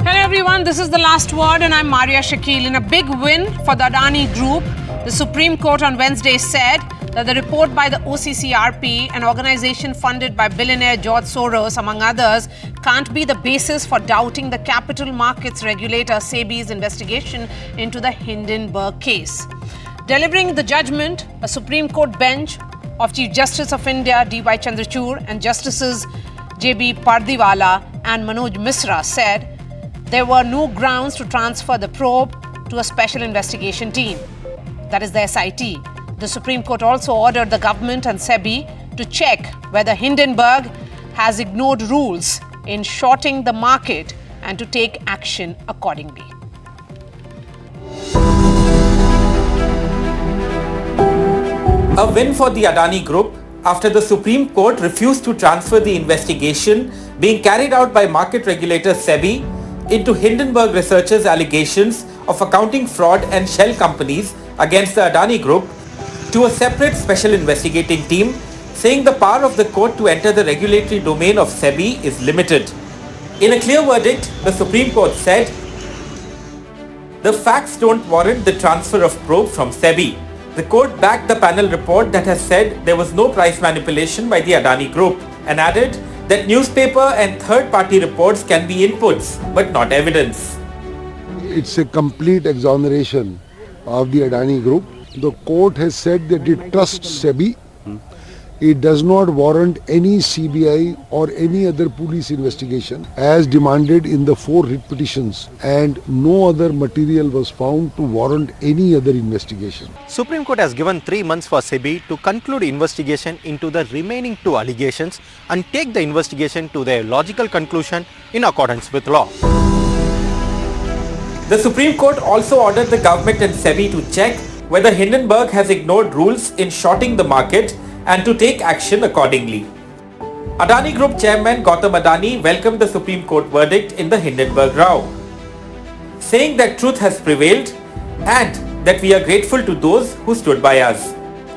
Hello everyone, this is The Last Word and I'm Marya Shakil. In a big win for the Adani Group, the Supreme Court on Wednesday said that the report by the OCCRP, an organization funded by billionaire George Soros, among others, can't be the basis for doubting the capital markets regulator SEBI's investigation into the Hindenburg case. Delivering the judgment, a Supreme Court bench of Chief Justice of India D.Y. Chandrachud and Justices J.B. Pardiwala and Manoj Misra said there were no grounds to transfer the probe to a special investigation team, that is the SIT. The Supreme Court also ordered the government and SEBI to check whether Hindenburg has ignored rules in shorting the market and to take action accordingly. A win for the Adani Group after the Supreme Court refused to transfer the investigation being carried out by market regulator SEBI into Hindenburg researchers' allegations of accounting fraud and shell companies against the Adani Group to a separate special investigating team, saying the power of the court to enter the regulatory domain of SEBI is limited. In a clear verdict, the Supreme Court said, the facts don't warrant the transfer of probe from SEBI. The court backed the panel report that has said there was no price manipulation by the Adani Group and added that newspaper and third-party reports can be inputs but not evidence. It's a complete exoneration of the Adani Group. The court has said that it trusts SEBI. It does not warrant any CBI or any other police investigation as demanded in the 4 writ petitions, and no other material was found to warrant any other investigation. Supreme Court has given 3 months for SEBI to conclude investigation into the remaining 2 allegations and take the investigation to their logical conclusion in accordance with law. The Supreme Court also ordered the government and SEBI to check whether Hindenburg has ignored rules in shorting the market and to take action accordingly. Adani Group Chairman Gautam Adani welcomed the Supreme Court verdict in the Hindenburg row, saying that truth has prevailed and that we are grateful to those who stood by us.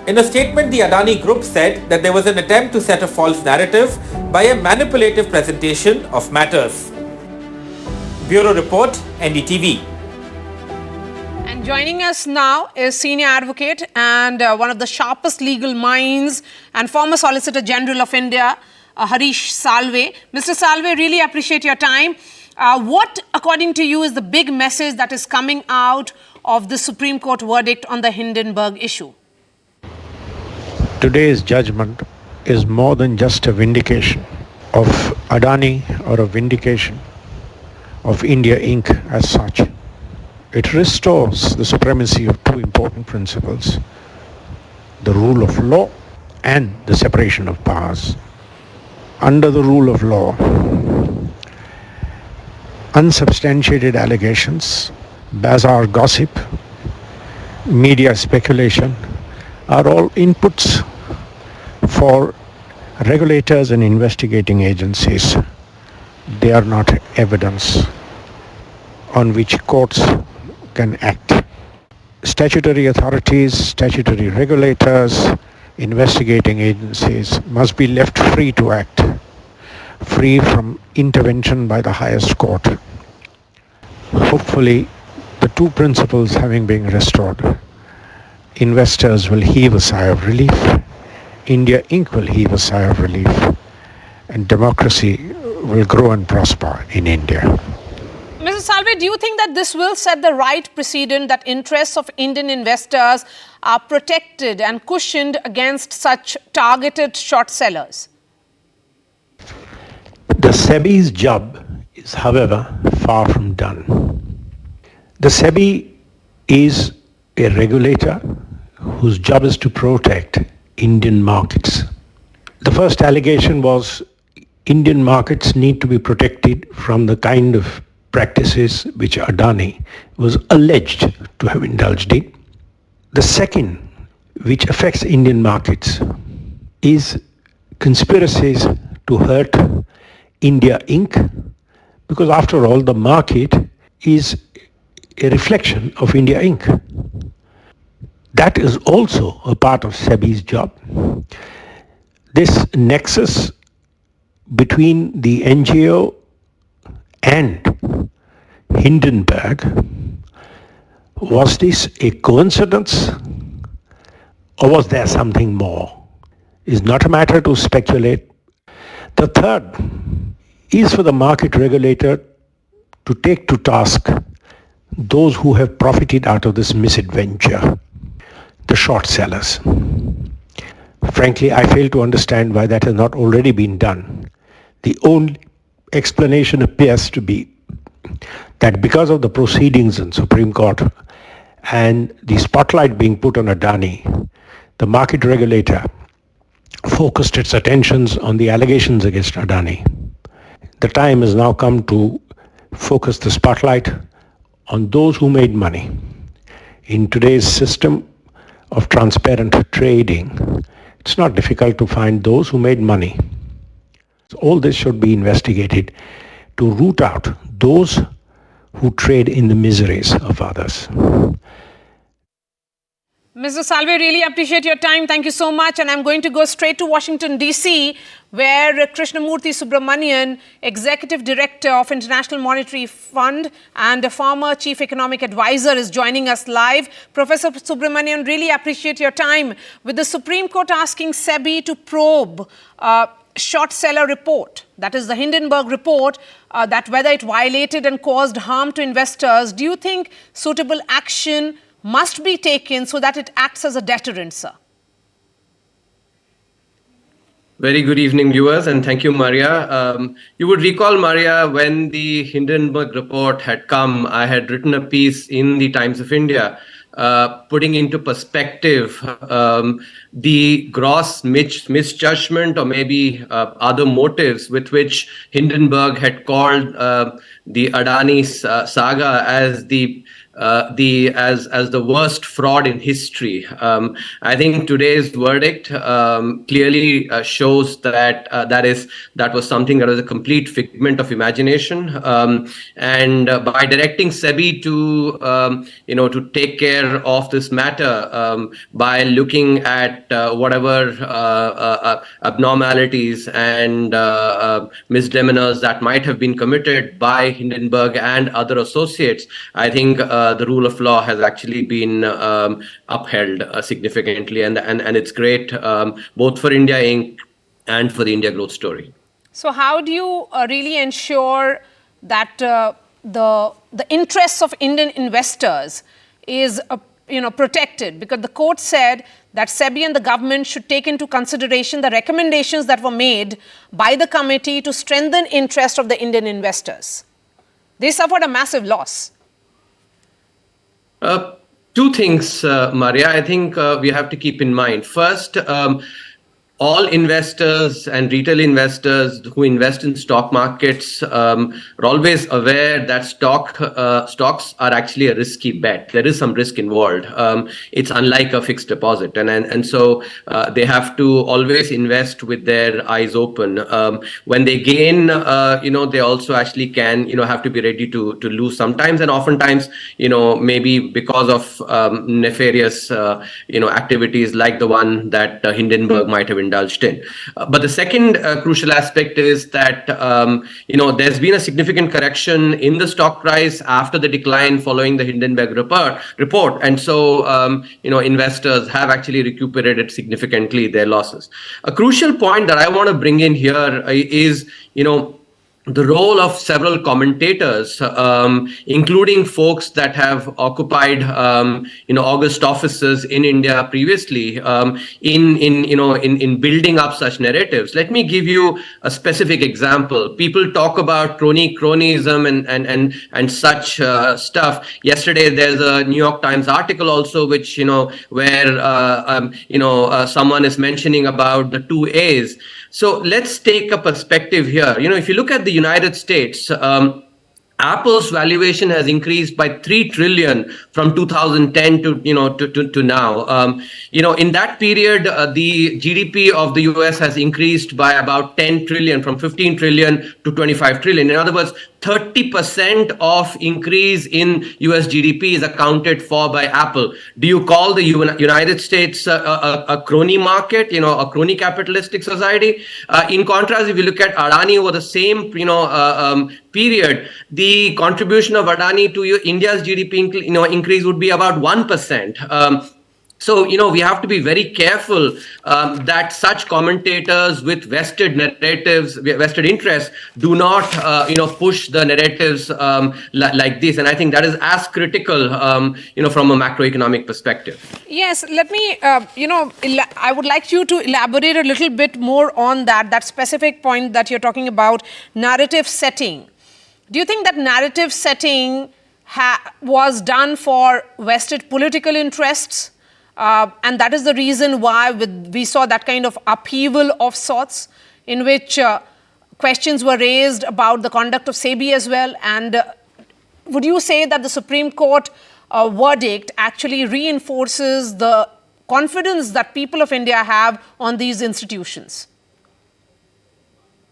In a statement, the Adani Group said that there was an attempt to set a false narrative by a manipulative presentation of matters. Bureau Report, NDTV. And joining us now is senior advocate and one of the sharpest legal minds and former Solicitor General of India, Harish Salve. Mr. Salve, really appreciate your time. What, according to you, is the big message that is coming out of the Supreme Court verdict on the Hindenburg issue? Today's judgment is more than just a vindication of Adani or a vindication of India Inc. as such. It restores the supremacy of 2 important principles, the rule of law and the separation of powers. Under the rule of law, unsubstantiated allegations, bazaar gossip, media speculation are all inputs for regulators and investigating agencies. They are not evidence on which courts can act. Statutory authorities, statutory regulators, investigating agencies must be left free to act, free from intervention by the highest court. Hopefully, the 2 principles having been restored, investors will heave a sigh of relief, India Inc. will heave a sigh of relief, and democracy will grow and prosper in India. Mr. Salve, do you think that this will set the right precedent that interests of Indian investors are protected and cushioned against such targeted short sellers? The SEBI's job is, however, far from done. The SEBI is a regulator whose job is to protect Indian markets. The first allegation was Indian markets need to be protected from the kind of practices which Adani was alleged to have indulged in. The second, which affects Indian markets, is conspiracies to hurt India Inc. Because after all, the market is a reflection of India Inc. That is also a part of SEBI's job. This nexus between the NGO and Hindenburg, was this a coincidence or was there something more? It's not a matter to speculate. The third is for the market regulator to take to task those who have profited out of this misadventure, the short sellers. Frankly, I fail to understand why that has not already been done. The only explanation appears to be that because of the proceedings in Supreme Court and the spotlight being put on Adani, the market regulator focused its attentions on the allegations against Adani. The time has now come to focus the spotlight on those who made money. In today's system of transparent trading, it's not difficult to find those who made money. So all this should be investigated to root out those who trade in the miseries of others. Mr. Salve, really appreciate your time. Thank you so much. And I'm going to go straight to Washington, D.C., where Krishnamurthy Subramanian, Executive Director of International Monetary Fund and a former Chief Economic Advisor, is joining us live. Professor Subramanian, really appreciate your time. With the Supreme Court asking SEBI to probe short seller report, that is the Hindenburg report, that whether it violated and caused harm to investors, do you think suitable action must be taken so that it acts as a deterrent, sir? Very good evening, viewers, and thank you, Marya. You would recall, Marya, when the Hindenburg report had come, I had written a piece in the Times of India putting into perspective the gross misjudgment or maybe other motives with which Hindenburg had called the Adani saga as the worst fraud in history. I think today's verdict clearly shows that that was something that was a complete figment of imagination. And by directing SEBI to take care of this matter by looking at whatever abnormalities and misdemeanors that might have been committed by Hindenburg and other associates, I think the rule of law has actually been upheld significantly, and it's great both for India Inc. and for the India growth story. So how do you really ensure that the interests of Indian investors is protected? Because the court said that SEBI and the government should take into consideration the recommendations that were made by the committee to strengthen interest of the Indian investors. They suffered a massive loss. Two things, Marya, I think we have to keep in mind. First, all investors and retail investors who invest in stock markets are always aware that stocks are actually a risky bet. There is some risk involved. It's unlike a fixed deposit, and so they have to always invest with their eyes open. When they gain, they also actually can, have to be ready to lose sometimes, and oftentimes, maybe because of nefarious, activities like the one that Hindenburg might have indulged in. But the second crucial aspect is that, there's been a significant correction in the stock price after the decline following the Hindenburg report. And so, investors have actually recuperated significantly their losses. A crucial point that I want to bring in here is, the role of several commentators, including folks that have occupied, august offices in India previously, in building up such narratives. Let me give you a specific example. People talk about cronyism and such stuff. Yesterday, there's a New York Times article also, which where someone is mentioning about the 2 A's. So let's take a perspective here. If you look at the United States, Apple's valuation has increased by 3 trillion from 2010 to now. In that period, the GDP of the US has increased by about 10 trillion, from 15 trillion to 25 trillion. In other words, 30% of increase in US GDP is accounted for by Apple. Do you call the United States a crony market, a crony capitalistic society? In contrast, if you look at Adani over the same, period, the contribution of Adani to India's GDP, increase would be about 1%. So, we have to be very careful that such commentators with vested narratives, vested interests, do not, push the narratives like this. And I think that is as critical, from a macroeconomic perspective. Yes, let me, I would like you to elaborate a little bit more on that specific point that you're talking about, narrative setting. Do you think that narrative setting was done for vested political interests? And that is the reason why we saw that kind of upheaval of sorts, in which questions were raised about the conduct of SEBI as well. And would you say that the Supreme Court verdict actually reinforces the confidence that people of India have on these institutions?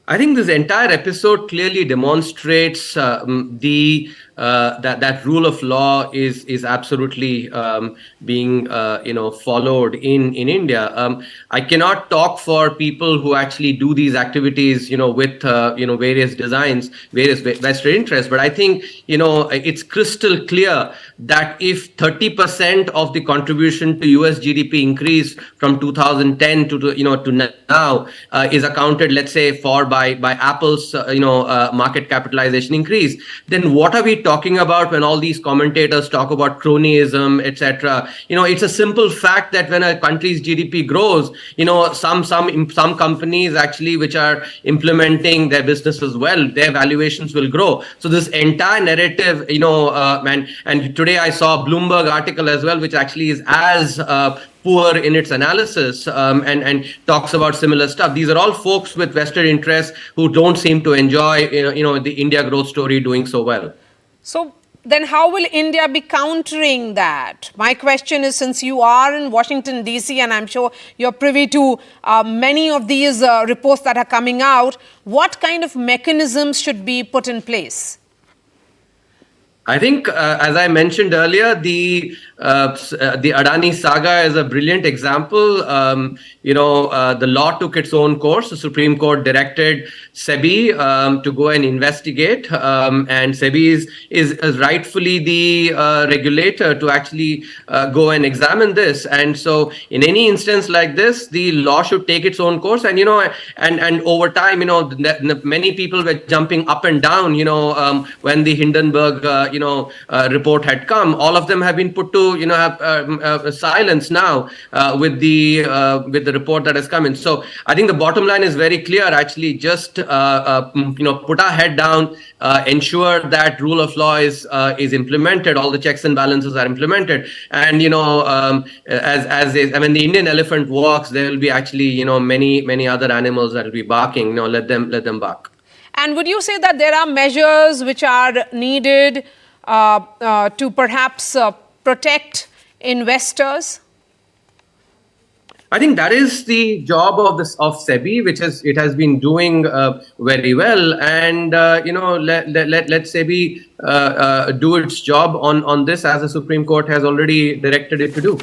I think this entire episode clearly demonstrates that rule of law is absolutely being followed in India. I cannot talk for people who actually do these activities with various designs, various vested interests, but I think it's crystal clear that if 30% of the contribution to US GDP increase from 2010 to now is accounted, let's say, for by Apple's market capitalization increase, then what are we talking about when all these commentators talk about cronyism, etc.? It's a simple fact that when a country's GDP grows, some companies actually which are implementing their businesses well, their valuations will grow. So this entire narrative, and today I saw a Bloomberg article as well, which actually is as poor in its analysis and talks about similar stuff. These are all folks with vested interests who don't seem to enjoy the India growth story doing so well. So then how will India be countering that? My question is, since you are in Washington, D.C., and I'm sure you're privy to many of these reports that are coming out, what kind of mechanisms should be put in place? I think, as I mentioned earlier, the Adani saga is a brilliant example. The law took its own course. The Supreme Court directed SEBI to go and investigate, and SEBI is rightfully the regulator to actually go and examine this. And so, in any instance like this, the law should take its own course. And and over time, many people were jumping up and down. When the Hindenburg report had come, all of them have been put to silence now with the report that has come in. So I think the bottom line is very clear. Actually, just put our head down, ensure that rule of law is implemented, all the checks and balances are implemented, and when the Indian elephant walks, there will be actually many other animals that will be barking. Let them bark. And would you say that there are measures which are needed to perhaps protect investors? I think that is the job of SEBI, which it has been doing very well, and let SEBI do its job on this, as the Supreme Court has already directed it to do.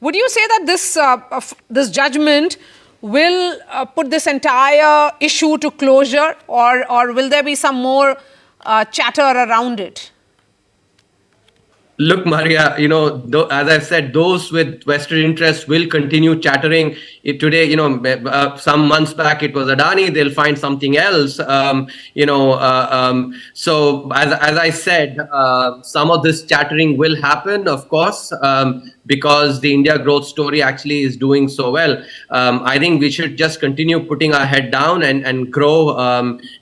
Would you say that this judgment will put this entire issue to closure, or will there be some more chatter around it? Look, Marya, as I said, those with vested interests will continue chattering. Today, some months back it was Adani. They'll find something else. So as I said, some of this chattering will happen, of course, because the India growth story actually is doing so well. I think we should just continue putting our head down and grow,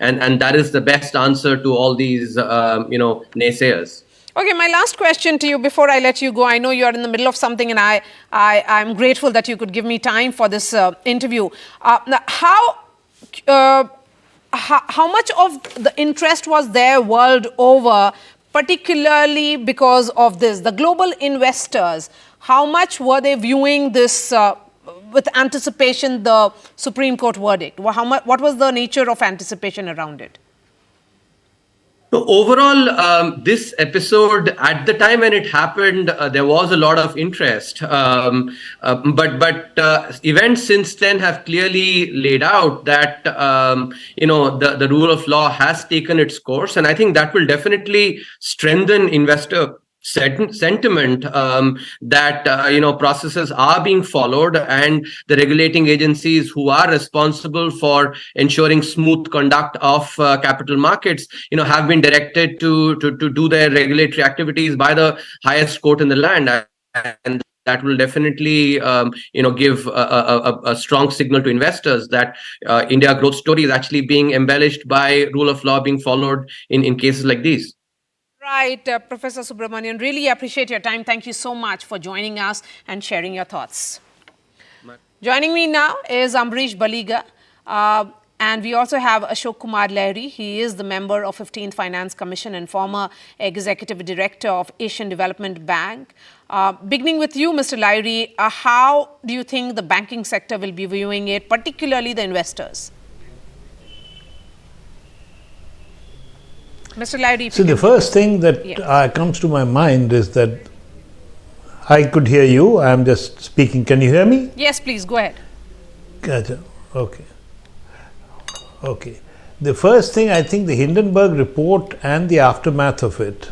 and that is the best answer to all these naysayers. Okay, my last question to you before I let you go. I know you're in the middle of something, and I'm grateful that you could give me time for this interview. How much of the interest was there world over, particularly because of this? The global investors, how much were they viewing this with anticipation, the Supreme Court verdict? What was the nature of anticipation around it? So overall, this episode, at the time when it happened, there was a lot of interest. But events since then have clearly laid out that the rule of law has taken its course, and I think that will definitely strengthen investor sentiment, that processes are being followed, and the regulating agencies who are responsible for ensuring smooth conduct of capital markets have been directed to do their regulatory activities by the highest court in the land, and that will definitely give a strong signal to investors that India growth story is actually being embellished by rule of law being followed in cases like these. Right, Professor Subramanian, really appreciate your time. Thank you so much for joining us and sharing your thoughts. Joining me now is Ambrish Baliga, and we also have Ashok Kumar Lahiri. He is the member of 15th Finance Commission and former Executive Director of Asian Development Bank. Beginning with you, Mr. Lahiri, how do you think the banking sector will be viewing it, particularly the investors? Mr. Lahiri. So the first thing that comes to my mind is that I could hear you. I'm just speaking. Can you hear me? Yes, please go ahead. Gotcha. Okay. The first thing, I think the Hindenburg report and the aftermath of it,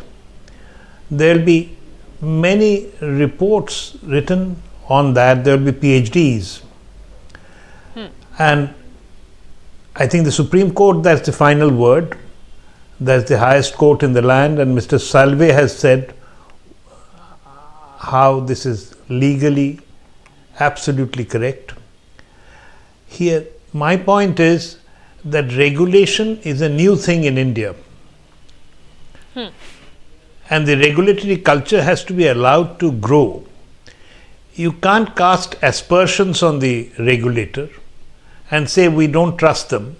there'll be many reports written on that. There'll be PhDs. And I think the Supreme Court, that's the final word. That's the highest court in the land, and Mr. Salve has said how this is legally absolutely correct. Here, my point is that regulation is a new thing in India. And the regulatory culture has to be allowed to grow. You can't cast aspersions on the regulator and say we don't trust them,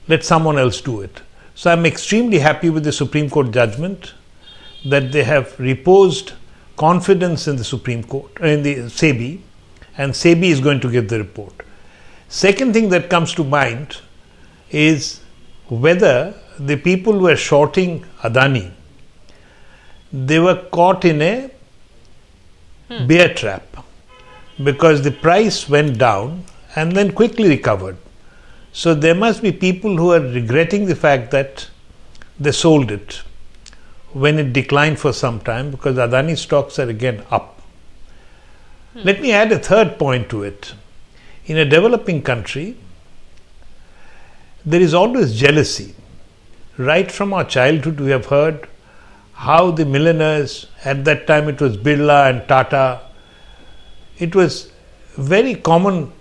let someone else do it. So I'm extremely happy with the Supreme Court judgment that they have reposed confidence in the Supreme Court, in the SEBI, and SEBI is going to give the report. Second thing that comes to mind is whether the people who were shorting Adani, they were caught in a bear trap because the price went down and then quickly recovered. So there must be people who are regretting the fact that they sold it when it declined for some time, because Adani stocks are again up. Let me add a third point to it. In a developing country, there is always jealousy. Right from our childhood, we have heard how the millionaires, at that time it was Birla and Tata, it was very common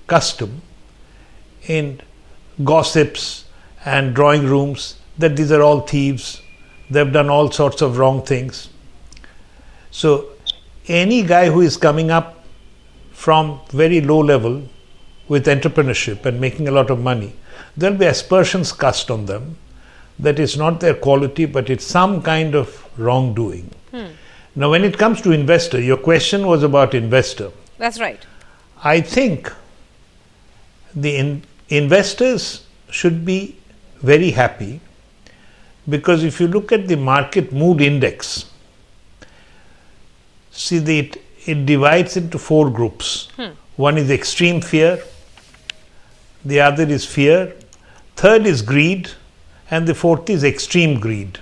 custom in gossips and drawing rooms that these are all thieves, they've done all sorts of wrong things. So any guy who is coming up from very low level with entrepreneurship and making a lot of money, there'll be aspersions cast on them that it's not their quality, but it's some kind of wrongdoing. Now when it comes to investor, your question was about investor. That's right. I think the investors should be very happy, because if you look at the market mood index, see that it divides into 4 groups. One is extreme fear, the other is fear, third is greed, and the fourth is extreme greed.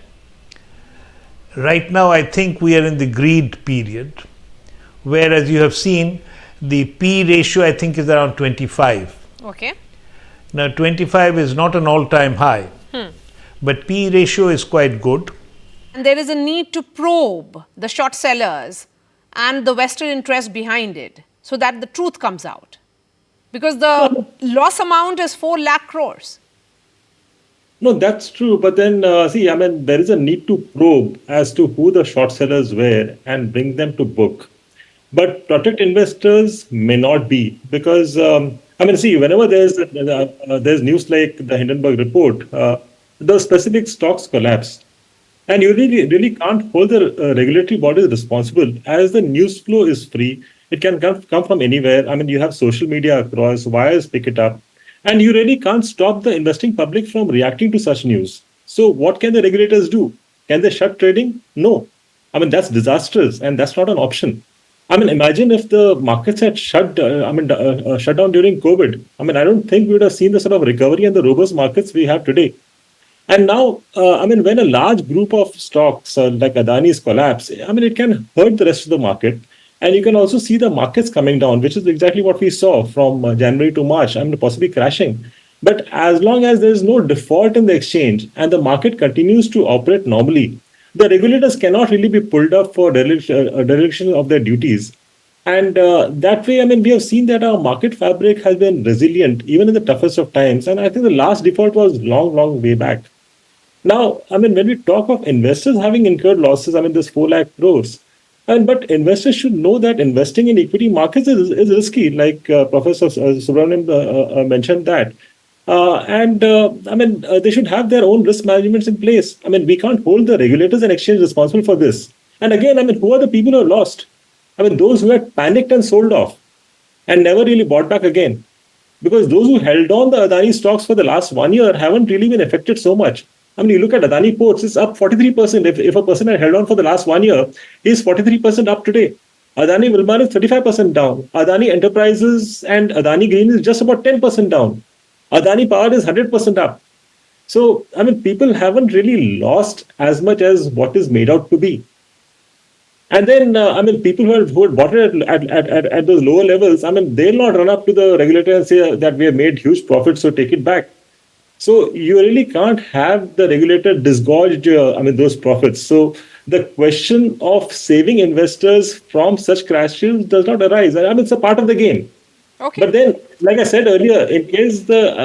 Right now I think we are in the greed period, whereas you have seen the P ratio I think is around 25. Okay. Now 25 is not an all-time high, but P ratio is quite good. And there is a need to probe the short sellers and the vested interest behind it so that the truth comes out. Because the loss amount is 4 lakh crores. No, that's true. But then, there is a need to probe as to who the short sellers were and bring them to book. But protect investors may not be, because, whenever there's news like the Hindenburg report, the specific stocks collapse. And you really can't hold the regulatory bodies responsible, as the news flow is free. It can come from anywhere. You have social media across, wires pick it up. And you really can't stop the investing public from reacting to such news. So what can the regulators do? Can they shut trading? No. I mean, that's disastrous and that's not an option. I mean, imagine if the markets had shut down during COVID. I mean, I don't think we would have seen the sort of recovery and the robust markets we have today. And now, when a large group of stocks like Adani's collapse, I mean, it can hurt the rest of the market. And you can also see the markets coming down, which is exactly what we saw from January to March, I mean, possibly crashing. But as long as there is no default in the exchange and the market continues to operate normally, the regulators cannot really be pulled up for dereliction of their duties. And that way, I mean, we have seen that our market fabric has been resilient even in the toughest of times. And I think the last default was long, long way back. Now, I mean, when we talk of investors having incurred losses, I mean, this 4 lakh crores. But investors should know that investing in equity markets is risky, like Professor Subramanian mentioned that. They should have their own risk management in place. I mean, we can't hold the regulators and exchange responsible for this. And again, I mean, who are the people who are lost? I mean, those who had panicked and sold off and never really bought back again. Because those who held on the Adani stocks for the last 1 year haven't really been affected so much. I mean, you look at Adani Ports, it's up 43%. If a person had held on for the last 1 year, he's 43% up today. Adani Wilmar is 35% down. Adani Enterprises and Adani Green is just about 10% down. Adani Power is 100% up. So, I mean, people haven't really lost as much as what is made out to be. And then, people who had bought it at those lower levels, I mean, they'll not run up to the regulator and say that we have made huge profits, so take it back. So you really can't have the regulator disgorge, those profits. So the question of saving investors from such crashes does not arise. I mean, it's a part of the game. Okay. But then, like I said earlier, in case the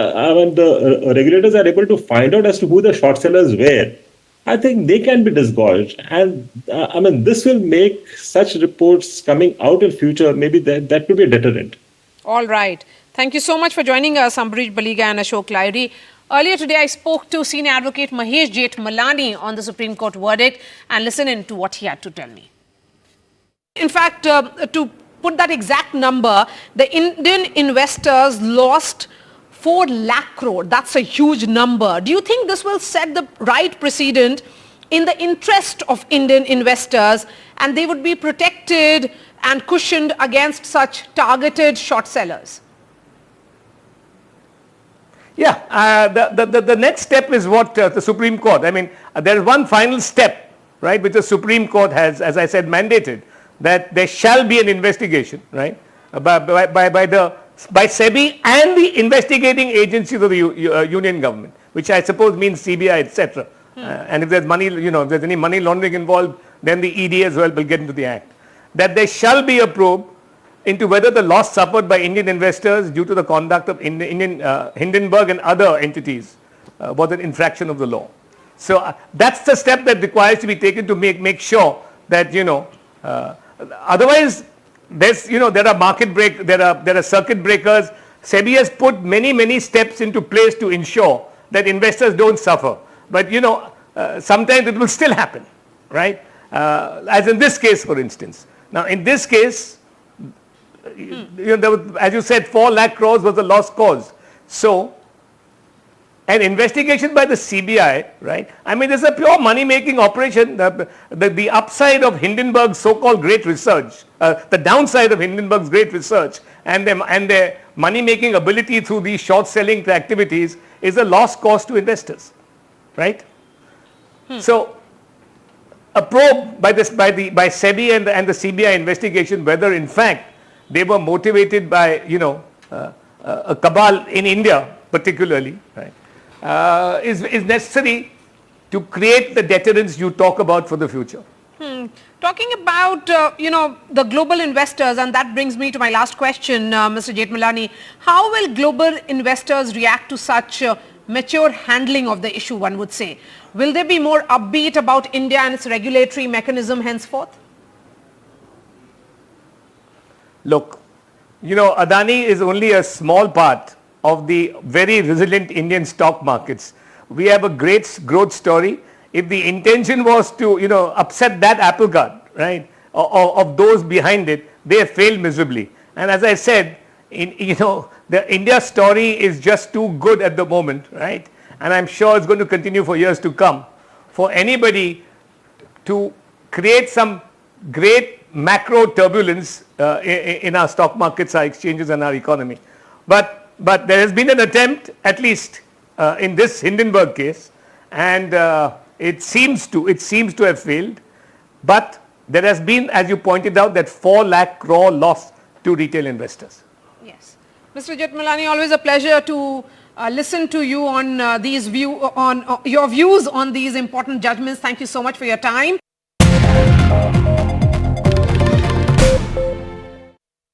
regulators are able to find out as to who the short sellers were, I think they can be disgorged. And this will make such reports coming out in future, maybe that could be a deterrent. All right. Thank you so much for joining us, Ambarish Baliga and Ashok Lahiri. Earlier today, I spoke to senior advocate Mahesh Jethmalani on the Supreme Court verdict, and listen in to what he had to tell me. In fact, to put that exact number, the Indian investors lost 4 lakh crore. That's a huge number. Do you think this will set the right precedent in the interest of Indian investors, and they would be protected and cushioned against such targeted short sellers? Yeah, the next step is what the Supreme Court, there is one final step, right, which the Supreme Court has, as I said, mandated, that there shall be an investigation, right, by SEBI and the investigating agencies of the union government, which I suppose means CBI, etc. And if there's money, if there's any money laundering involved, then the ED as well will get into the act. That there shall be a probe into whether the loss suffered by Indian investors due to the conduct of Hindenburg and other entities was an infraction of the law. So that's the step that requires to be taken to make sure that, otherwise there are there are circuit breakers. SEBI has put many steps into place to ensure that investors don't suffer. But sometimes it will still happen, right? As in this case, for instance. Now in this case, there was, as you said, 4 lakh crores was the lost cause. So, an investigation by the CBI, right? this is a pure money-making operation. The upside of Hindenburg's so-called great research, the downside of Hindenburg's great research, and their money-making ability through these short-selling activities is a lost cause to investors, right? So, a probe by SEBI and the CBI investigation, whether in fact they were motivated by, a cabal in India particularly, right, is necessary to create the deterrence you talk about for the future. Talking about, the global investors, and that brings me to my last question, Mr. Jethmalani. How will global investors react to such mature handling of the issue, one would say? Will they be more upbeat about India and its regulatory mechanism henceforth? Look, Adani is only a small part of the very resilient Indian stock markets. We have a great growth story. If the intention was to, upset that apple cart, right, of those behind it, they have failed miserably. And as I said, the India story is just too good at the moment, right? and I'm sure it's going to continue for years to come, for anybody to create some great macro turbulence in our stock markets, our exchanges and our economy. But there has been an attempt, at least in this Hindenburg case, and it seems to have failed. But there has been, as you pointed out, that 4 lakh crore loss to retail investors. Yes. Mr. Jethmalani, always a pleasure to listen to you on your views on these important judgments. Thank you so much for your time.